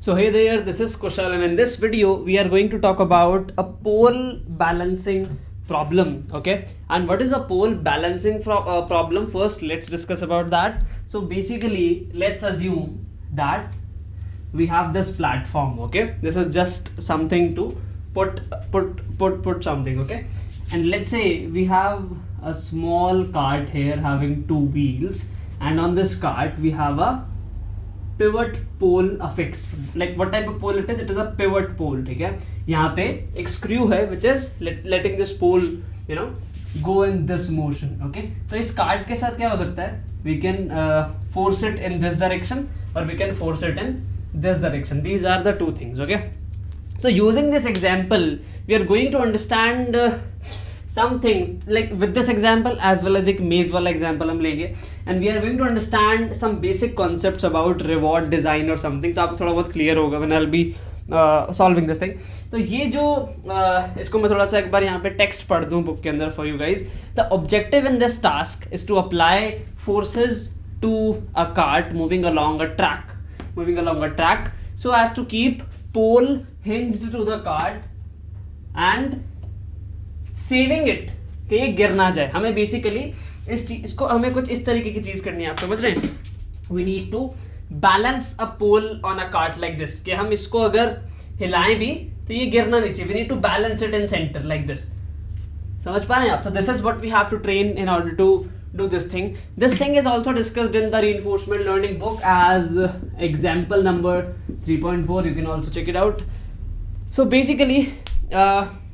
So hey there, this is Kushal, and in this video we are going to talk about a pole balancing problem. Okay, and what is a pole balancing problem? First, let's discuss about that. So basically, let's assume that we have this platform. Okay, this is just something to put something. Okay, and let's say we have a small cart here having two wheels, and on this cart we have a pivot pole affix. Like what type of pole it is? It is a pivot pole. ठीक है, यहाँ पे एक screw है which is letting this pole go in this motion. Okay, तो इस cart के साथ क्या हो सकता है? We can force it in this direction or we can force it in this direction. These are the two things. Okay, so using this example we are going to understand some things, like with this example as well as एक maze वाला example हम लेंगे, and we are going to understand some basic concepts about reward design or something. तो आपको थोड़ा बहुत clear होगा when I'll be solving this thing. तो ये जो इसको मैं थोड़ा सा एक बार यहाँ पे text पढ़ दूँ book के अंदर for you guys. The objective in this task is to apply forces to a cart moving along a track so as to keep pole hinged to the cart and saving it कि ये गिर ना जाए. हमें basically इसको हमें कुछ इस तरीके की चीज करनी है. आप समझ रहे हैं? We need to balance a pole on a cart like this, कि हम इसको अगर हिलाएं भी तो ये गिरना नहीं चाहिए. We need to balance it in centre like this. समझ पा रहे हैं आप? तो this is what we have to train in order to do this thing. This thing is also discussed in the reinforcement learning book as example number 3.4. You can also check it out. So basically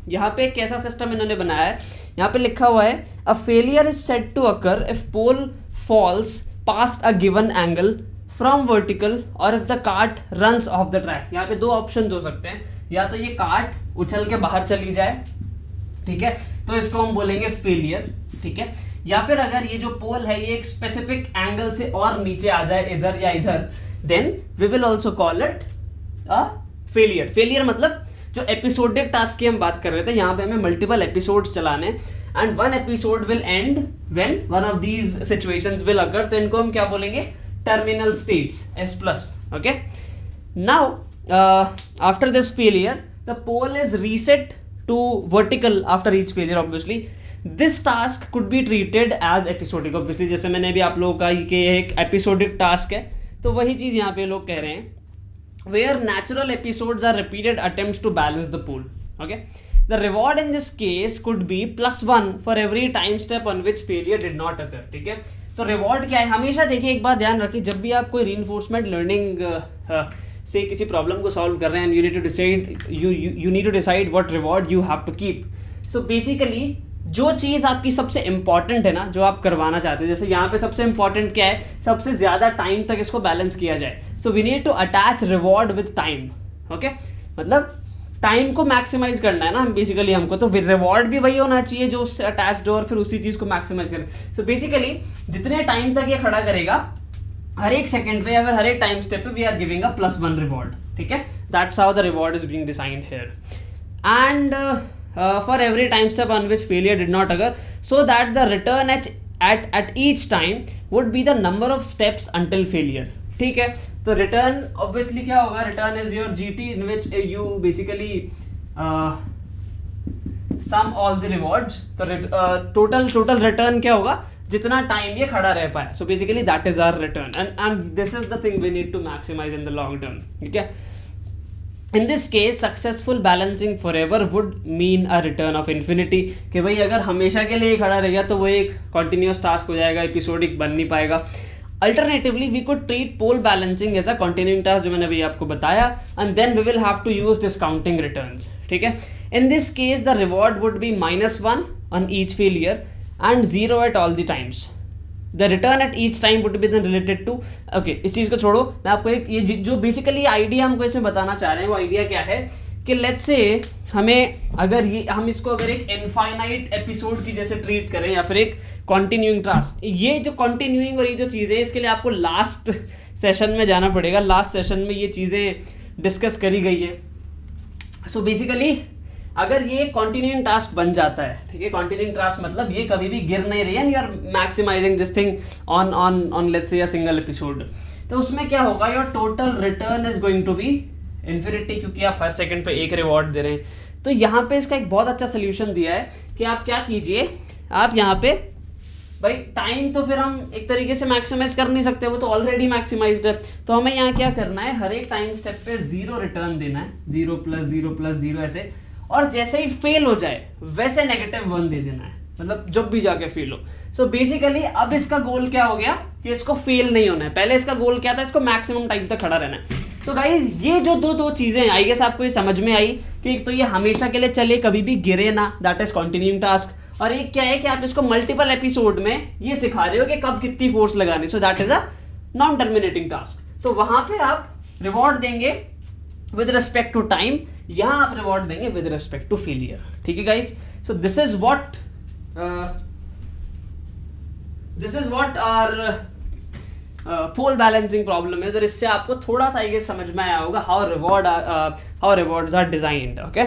यहाँ पे कैसा system इन्होंने बनाया है, यहाँ पे लिखा हुआ है a failure is said to occur if pole falls past a given angle from vertical और if the cart runs off the track. यहाँ पे दो ऑप्शन हो सकते हैं, या तो ये कार्ट उछल के बाहर चली जाए, ठीक है, तो इसको हम बोलेंगे फेलियर, ठीक है, या फिर अगर ये जो पोल है ये एक स्पेसिफिक एंगल से और नीचे आ जाए इधर या इधर, then we will also call it a failure. Failure मतलब जो एपिसोडिक टास्क की हम बात कर रहे थे, यहाँ पे हमें मल्टीपल एपिसोड्स चलाने and one episode will end when one of these situations will occur. तो इनको हम क्या बोलेंगे? Terminal states, S plus. Okay, now after this failure the pole is reset to vertical after each failure. Obviously this task could be treated as episodic. Obviously जैसे मैंने भी आप लोगों का कि एक एपिसोडिक टास्क है, तो वही चीज़ यहाँ पे लोग कह रहे हैं, where natural episodes are repeated attempts to balance the pole. Okay, the reward in this case could be +1 for every time step on which failure did not occur. ठीक है, तो रिवॉर्ड क्या है? हमेशा देखिए, एक बात ध्यान रखिए, जब भी आप कोई रीइंफोर्समेंट लर्निंग से किसी प्रॉब्लम को सॉल्व कर रहे हैं, you need to decide what reward you have to keep. So basically जो चीज़ आपकी सबसे इम्पॉर्टेंट है ना, जो आप करवाना चाहते हैं, जैसे यहाँ पे सबसे इम्पॉर्टेंट क्या है? सबसे ज़्यादा टाइम तक इसको बैलेंस किया जाए. So we need to attach reward with time. Okay, मतलब टाइम को मैक्सिमाइज करना है ना बेसिकली हमको, तो रिवॉर्ड भी वही होना चाहिए जो उससे अटैच्ड हो और फिर उसी चीज़ को मैक्सिमाइज करें. सो बेसिकली जितने टाइम तक ये खड़ा करेगा, हर एक सेकेंड पे या फिर हर एक टाइम स्टेप पे we are giving a +1 reward. ठीक है, that's how the reward is being designed here. And for every time step on which failure did not occur, so that the return at each time would be the number of steps until failure. ठीक है, तो return obviously क्या होगा? Return is your GT in which you basically sum all the rewards. तो total return क्या होगा? जितना time ये खड़ा रह पाए. So basically that is our return, and this is the thing we need to maximize in the long term. ठीक है, in this case successful balancing forever would mean a return of infinity. कि भाई अगर हमेशा के लिए खड़ा रह गया तो वो एक continuous task हो जाएगा, एपिसोडिक बन नहीं पाएगा. Alternatively we could treat pole balancing as a continuing task, जो मैंने अभी आपको बताया, and then we will have to use discounting returns. ठीक है, in this case the reward would be -1 on each failure and 0 at all the times. The return at each time would be then related to. Okay, इस चीज़ को छोड़ो, मैं आपको एक ये जो बेसिकली आइडिया हमको इसमें बताना चाह रहे हैं, वो आइडिया क्या है कि लेट्स से हमें अगर ये हम इसको अगर एक इनफाइनाइट एपिसोड की जैसे ट्रीट करें या फिर एक कॉन्टिन्यूइंग टास्क, ये जो कॉन्टिन्यूइंग और ये जो चीज़ें, इसके लिए आपको लास्ट सेशन में जाना पड़ेगा. लास्ट सेशन में ये चीज़ें डिस्कस करी गई है. सो बेसिकली अगर ये कॉन्टिन्यूइंग टास्क बन जाता है, ठीक है, कॉन्टिन्यूइंग टास्क मतलब ये कभी भी गिर नहीं रही है, and you are maximising this thing on let's say a single episode, तो उसमें क्या होगा? Your total return is going to be infinity, क्योंकि आप हर सेकंड पे एक रिवॉर्ड दे रहे हैं। तो यहाँ पे इसका एक बहुत अच्छा सोल्यूशन दिया है कि आप क्या कीजिए, आप यहाँ पे भाई टाइम तो फिर हम एक तरीके से मैक्सिमाइज कर नहीं सकते, वो तो ऑलरेडी मैक्सिमाइज्ड है। तो हमें यहाँ क्या करना है, हर एक टाइम स्टेप पे 0 रिटर्न देना है, 0 + 0 + 0 ऐसे, और जैसे ही फेल हो जाए वैसे -1 दे देना है, मतलब जब भी जाके फेल हो। सो बेसिकली अब इसका गोल क्या हो गया कि इसको फेल नहीं होना है। पहले इसका गोल क्या था, इसको मैक्सिमम टाइम तक खड़ा रहना है। सो गाइज ये जो दो चीजें आई गेस आपको ये समझ में आई कि एक तो ये हमेशा के लिए चले, कभी भी गिरे ना, दैट इज कंटिन्यूइंग टास्क, और एक क्या है कि आप इसको मल्टीपल एपिसोड में ये सिखा रहे हो कि कब कितनी फोर्स लगानी, so that is a non terminating task. तो वहां पे आप रिवॉर्ड देंगे विद रिस्पेक्ट टू टाइम, यहां आप रिवॉर्ड देंगे विद रिस्पेक्ट टू फेलियर। ठीक है guys, so this is what our pole balancing problem है। और इससे आपको थोड़ा सा ये समझ में आया होगा how rewards are designed. Okay,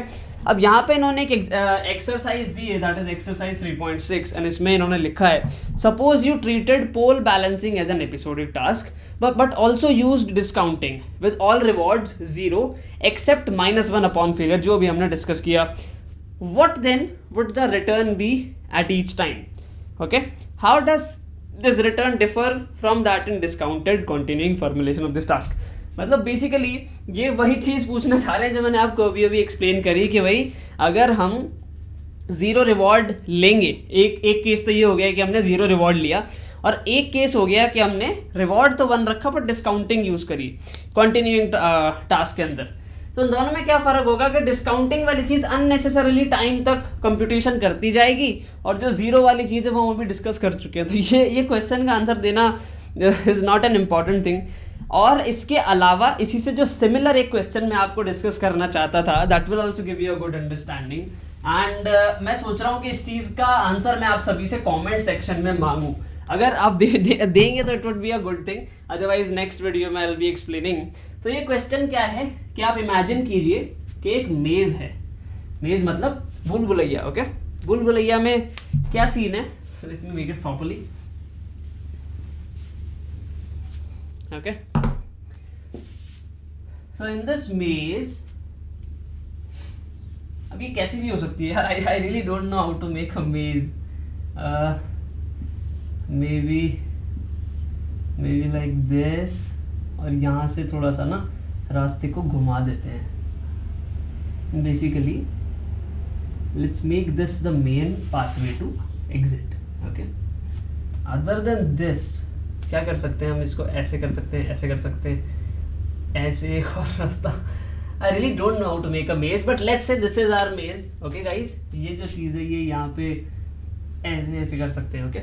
अब यहाँ पे इन्होंने एक एक्सरसाइज दी है, दैट इज एक्सरसाइज 3.6, एंड इसमें इन्होंने लिखा है, suppose you treated pole balancing as an episodic task but also used discounting with all rewards 0 except -1 upon failure, जो भी हमने डिस्कस किया। what then would the return be at each time? Okay, how does this return differ from that in discounted continuing formulation of this task? मतलब basically ये वही चीज़ पूछना चाह रहे हैं जो मैंने आपको अभी एक्सप्लेन करी कि भाई अगर हम 0 रिवॉर्ड लेंगे, एक केस तो ये हो गया कि हमने 0 रिवॉर्ड लिया, और एक केस हो गया कि हमने रिवॉर्ड तो 1 रखा पर डिस्काउंटिंग यूज़ करी कंटिन्यूइंग टास्क के अंदर। तो इन दोनों में क्या फ़र्क होगा कि डिस्काउंटिंग वाली चीज़ अननेसेसरीली टाइम तक कंप्यूटेशन करती जाएगी, और जो 0 वाली चीज़ है वो हम भी डिस्कस कर चुके हैं। तो ये क्वेश्चन का आंसर देना is not an important thing. और इसके अलावा इसी से जो सिमिलर एक क्वेश्चन मैं आपको डिस्कस करना चाहता था, that will also give you a good understanding, and मैं सोच रहा हूँ कि इस चीज़ का आंसर मैं आप सभी से कॉमेंट सेक्शन में मांगूँ। अगर आप देंगे तो it would be a good thing, otherwise next video में आई विल बी एक्सप्लेनिंग। तो ये क्वेश्चन क्या है कि आप इमेजिन कीजिए कि एक मेज है, मेज मतलब भूल भुलैया। ओके, भूल भुलैया में क्या सीन है, let me make it properly. Okay, so in this maze, अब ये कैसी भी हो सकती है यार, I really don't know how to make a maze. maybe like this, और यहाँ से थोड़ा सा ना रास्ते को घुमा देते हैं। Basically let's make this the main pathway to exit. Okay, other than this क्या कर सकते हैं हम, इसको ऐसे कर सकते हैं, ऐसे कर सकते हैं, ऐसे एक और रास्ता। I really don't know how to make a maze, but let's say this is our maze. Okay guys, ये जो चीज़ है ये यहाँ पे ऐसे ऐसे कर सकते हैं। Okay,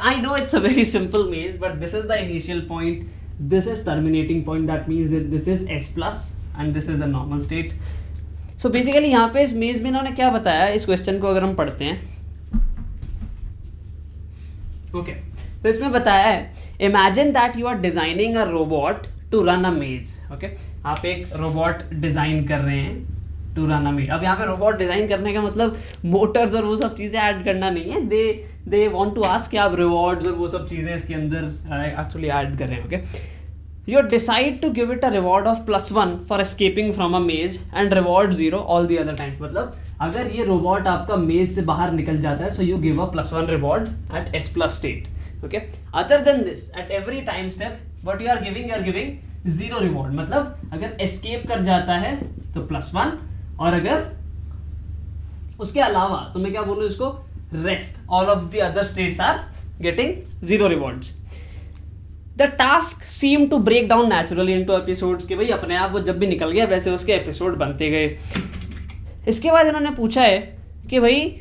I know it's a very simple maze, but this is the initial point, this is terminating point, that means that this is S plus and this is a normal state. So basically यहाँ पे इस मेज में इन्होंने क्या बताया, इस question को अगर हम पढ़ते हैं, okay, तो इसमें बताया है, imagine that you are designing a robot to run a maze. Okay, आप एक रोबोट डिज़ाइन कर रहे हैं टू रन अ मेज। अब यहाँ पे रोबोट डिज़ाइन करने का मतलब मोटर्स और वो सब चीज़ें ऐड करना नहीं है, दे वांट टू आस्क कि आप रिवॉर्ड्स और वो सब चीज़ें इसके अंदर एक्चुअली ऐड कर रहे हैं। Okay, you decide to give it a reward of +1 for escaping from a maze and reward 0 all the other times. मतलब अगर ये रोबोट आपका मेज से बाहर निकल जाता है, so you give a +1 reward at S+ state. Okay, other than this at every time step what you are giving 0 reward. मतलब अगर एस्केप कर जाता है तो +1, और अगर उसके अलावा तो मैं क्या बोलूँ इसको, rest, all of the other states are getting 0 rewards. The task seem to break down naturally into episodes, कि भाई अपने आप वो जब भी निकल गया वैसे उसके एपिसोड बनते गए। इसके बाद इन्होंने पूछा है कि भाई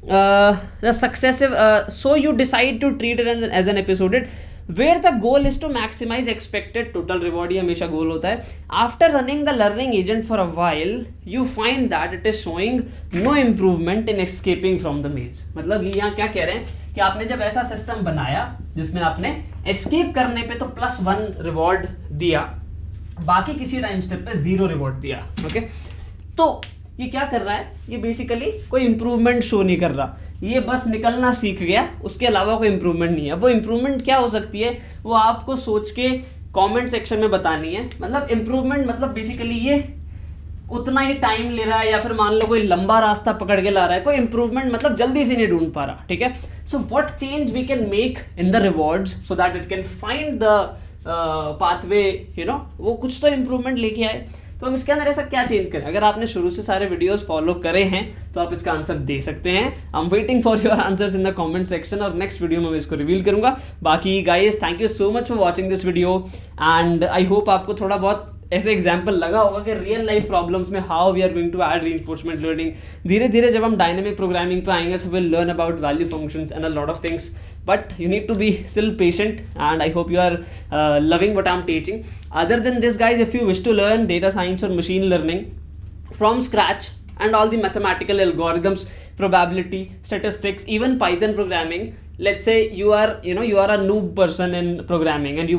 the successive, so you decide to treat it as an episodic where the goal is to maximize expected total reward. ये हमेशा गोल होता है। After running the learning agent for a while you find that it is showing no improvement in escaping from the maze. मतलब ये यहाँ क्या कह रहे हैं कि आपने जब ऐसा सिस्टम बनाया जिसमें आपने एस्केप करने पे तो +1 रिवॉर्ड दिया, बाकी किसी टाइम स्टेप पे 0 रिवॉर्ड दिया। ओके, तो ये क्या कर रहा है, ये बेसिकली कोई इंप्रूवमेंट शो नहीं कर रहा, ये बस निकलना सीख गया, उसके अलावा कोई इंप्रूवमेंट नहीं है। वो इंप्रूवमेंट क्या हो सकती है, वो आपको सोच के कमेंट सेक्शन में बतानी है। मतलब इम्प्रूवमेंट मतलब बेसिकली ये उतना ही टाइम ले रहा है, या फिर मान लो कोई लंबा रास्ता पकड़ के ला रहा है, कोई इंप्रूवमेंट मतलब जल्दी से नहीं ढूंढ पा रहा, ठीक है। So what change we can make in the rewards so that it can find the pathway, you know, वो कुछ तो इंप्रूवमेंट लेके आए। तो हम इसके अंदर ऐसा क्या चेंज करें? अगर आपने शुरू से सारे वीडियोस फॉलो करे हैं तो आप इसका आंसर दे सकते हैं। I am waiting for your answers in the comment section, और नेक्स्ट वीडियो में मैं इसको रिवील करूंगा। बाकी guys, thank you so much for watching this video, and I hope आपको थोड़ा बहुत ऐसे एग्जाम्पल लगा होगा कि रियल लाइफ प्रॉब्लम्स में how we are going to add reinforcement learning. धीरे धीरे जब हम डायनेमिक प्रोग्रामिंग पे आएंगे, so will learn about value functions and a lot of things, but you need to be still patient, and I hope you are loving what I'm teaching. Other than this guys, if you wish to learn data science or machine learning from scratch and all the mathematical algorithms, probability, statistics, even Python programming, let's say you are a noob person in programming and you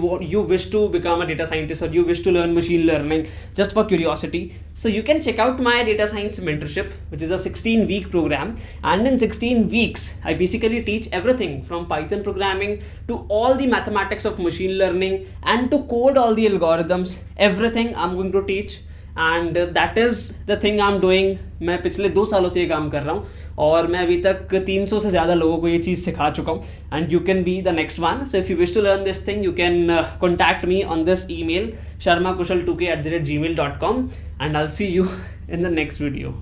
wish to become a data scientist, or you wish to learn machine learning just for curiosity, so you can check out my data science mentorship, which is a 16-week program. And in 16 weeks I basically teach everything from Python programming to all the mathematics of machine learning, and to code all the algorithms. Everything I'm going to teach, and that is the thing I'm doing. मैं पिछले 2 सालों से ये काम कर रहा हूँ, और मैं अभी तक 300 से ज़्यादा लोगों को ये चीज़ सिखा चुका हूँ, and you can be the next one. So if you wish to learn this thing, you can contact me on this email sharmakushal2k@gmail.com, and I'll see you in the next video.